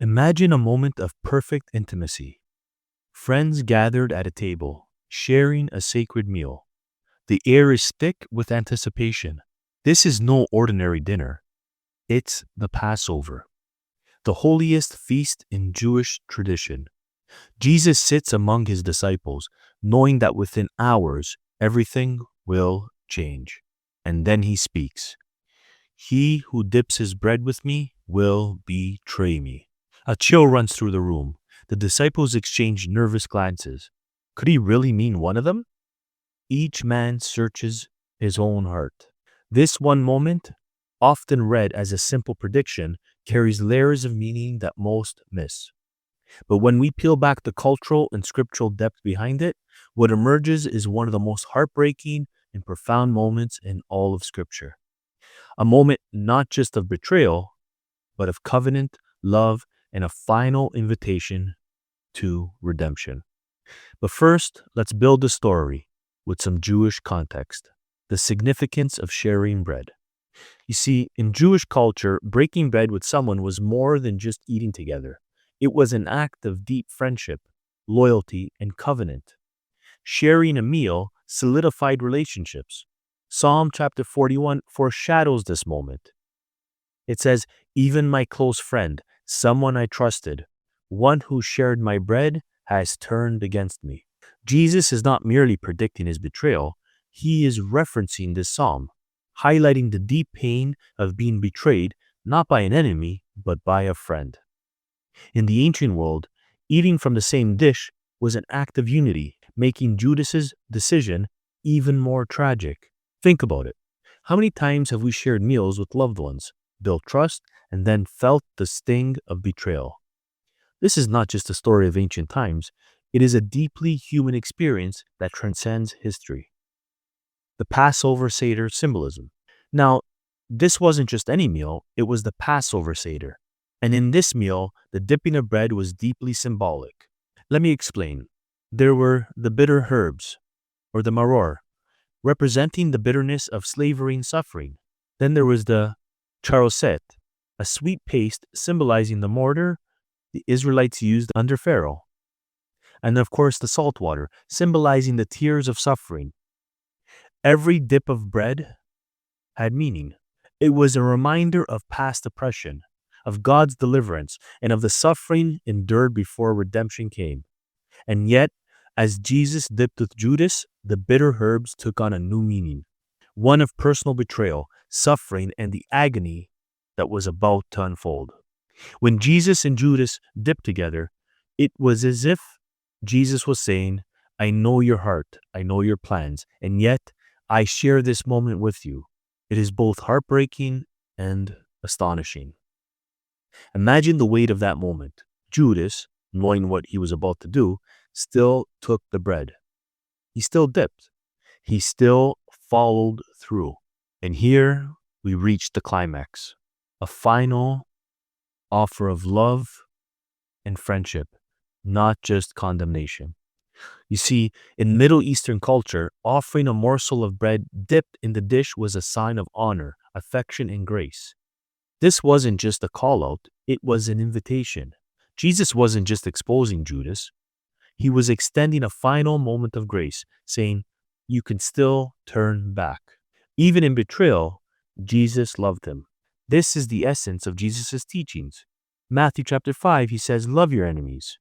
Imagine a moment of perfect intimacy. Friends gathered at a table, sharing a sacred meal. The air is thick with anticipation. This is no ordinary dinner. It's the Passover, the holiest feast in Jewish tradition. Jesus sits among his disciples, knowing that within hours everything will change. And then he speaks. He who dips his bread with me will betray me. A chill runs through the room. The disciples exchange nervous glances. Could he really mean one of them? Each man searches his own heart. This one moment, often read as a simple prediction, carries layers of meaning that most miss. But when we peel back the cultural and scriptural depth behind it, what emerges is one of the most heartbreaking and profound moments in all of Scripture. A moment not just of betrayal, but of covenant, love, and a final invitation to redemption. But first, let's build the story with some Jewish context, the significance of sharing bread. You see, in Jewish culture, breaking bread with someone was more than just eating together. It was an act of deep friendship, loyalty, and covenant. Sharing a meal solidified relationships. Psalm chapter 41 foreshadows this moment. It says, "Even my close friend, someone I trusted, one who shared my bread, has turned against me." Jesus is not merely predicting his betrayal, he is referencing this psalm, highlighting the deep pain of being betrayed not by an enemy, but by a friend. In the ancient world, eating from the same dish was an act of unity, making Judas's decision even more tragic. Think about it. How many times have we shared meals with loved ones, built trust, and then felt the sting of betrayal? This is not just a story of ancient times, it is a deeply human experience that transcends history. The Passover Seder symbolism. Now, this wasn't just any meal, it was the Passover Seder. And in this meal, the dipping of bread was deeply symbolic. Let me explain. There were the bitter herbs, or the maror, representing the bitterness of slavery and suffering. Then there was the charoset, a sweet paste symbolizing the mortar the Israelites used under Pharaoh. And of course, the salt water, symbolizing the tears of suffering. Every dip of bread had meaning. It was a reminder of past oppression, of God's deliverance, and of the suffering endured before redemption came. And yet, as Jesus dipped with Judas, the bitter herbs took on a new meaning, one of personal betrayal, suffering, and the agony that was about to unfold. When Jesus and Judas dipped together, it was as if Jesus was saying, "I know your heart, I know your plans, and yet I share this moment with you." It is both heartbreaking and astonishing. Imagine the weight of that moment. Judas, knowing what he was about to do, still took the bread. He still dipped. He still followed through. And here we reach the climax, a final offer of love and friendship, not just condemnation. You see, in Middle Eastern culture, offering a morsel of bread dipped in the dish was a sign of honor, affection, and grace. This wasn't just a call out, it was an invitation. Jesus wasn't just exposing Judas, he was extending a final moment of grace, saying, "You can still turn back." Even in betrayal, Jesus loved him. This is the essence of Jesus' teachings. Matthew chapter 5, he says, "Love your enemies."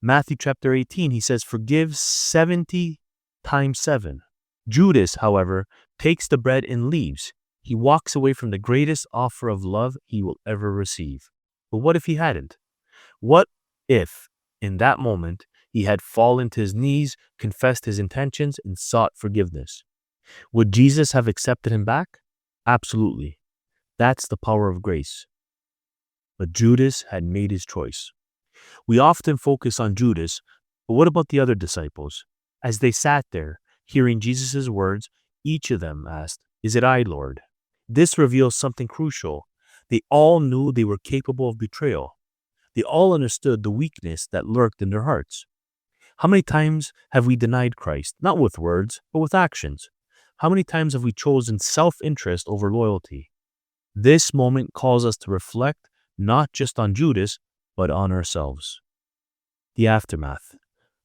Matthew chapter 18, he says, "Forgive 70 times 7. Judas, however, takes the bread and leaves. He walks away from the greatest offer of love he will ever receive. But what if he hadn't? What if, in that moment, he had fallen to his knees, confessed his intentions, and sought forgiveness? Would Jesus have accepted him back? Absolutely. That's the power of grace. But Judas had made his choice. We often focus on Judas, but what about the other disciples? As they sat there, hearing Jesus' words, each of them asked, "Is it I, Lord?" This reveals something crucial. They all knew they were capable of betrayal. They all understood the weakness that lurked in their hearts. How many times have we denied Christ, not with words, but with actions? How many times have we chosen self-interest over loyalty? This moment calls us to reflect not just on Judas, but on ourselves. The aftermath,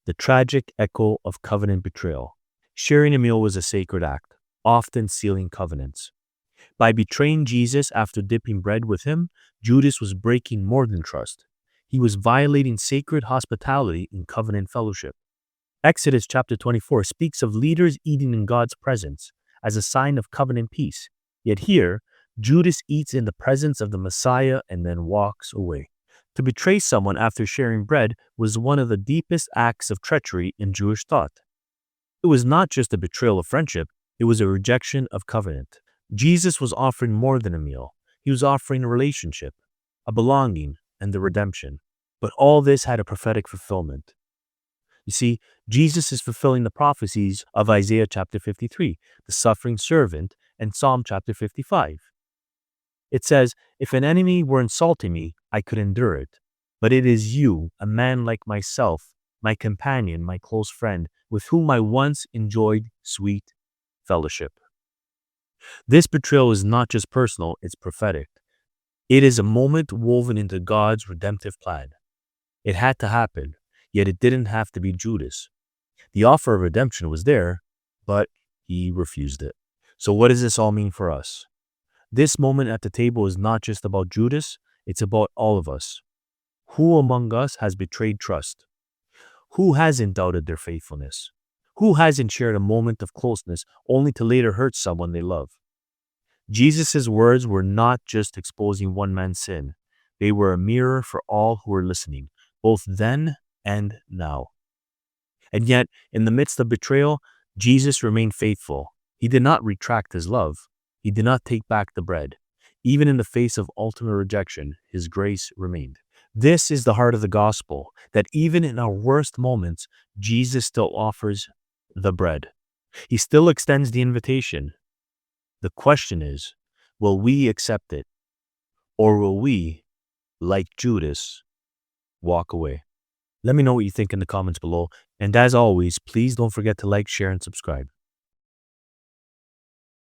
the tragic echo of covenant betrayal. Sharing a meal was a sacred act, often sealing covenants. By betraying Jesus after dipping bread with him, Judas was breaking more than trust. He was violating sacred hospitality in covenant fellowship. Exodus chapter 24 speaks of leaders eating in God's presence as a sign of covenant peace. Yet here, Judas eats in the presence of the Messiah and then walks away. To betray someone after sharing bread was one of the deepest acts of treachery in Jewish thought. It was not just a betrayal of friendship, it was a rejection of covenant. Jesus was offering more than a meal. He was offering a relationship, a belonging, and the redemption. But all this had a prophetic fulfillment. You see, Jesus is fulfilling the prophecies of Isaiah chapter 53, the suffering servant, and Psalm chapter 55. It says, "If an enemy were insulting me, I could endure it. But it is you, a man like myself, my companion, my close friend, with whom I once enjoyed sweet fellowship." This betrayal is not just personal, it's prophetic. It is a moment woven into God's redemptive plan. It had to happen, yet it didn't have to be Judas. The offer of redemption was there, but he refused it. So what does this all mean for us? This moment at the table is not just about Judas, it's about all of us. Who among us has betrayed trust? Who hasn't doubted their faithfulness? Who hasn't shared a moment of closeness only to later hurt someone they love? Jesus' words were not just exposing one man's sin. They were a mirror for all who were listening, both then and now. And yet, in the midst of betrayal, Jesus remained faithful. He did not retract his love. He did not take back the bread. Even in the face of ultimate rejection, his grace remained. This is the heart of the gospel, that even in our worst moments, Jesus still offers the bread. He still extends the invitation. The question is, will we accept it? Or will we, like Judas, walk away? Let me know what you think in the comments below. And as always, please don't forget to like, share, and subscribe.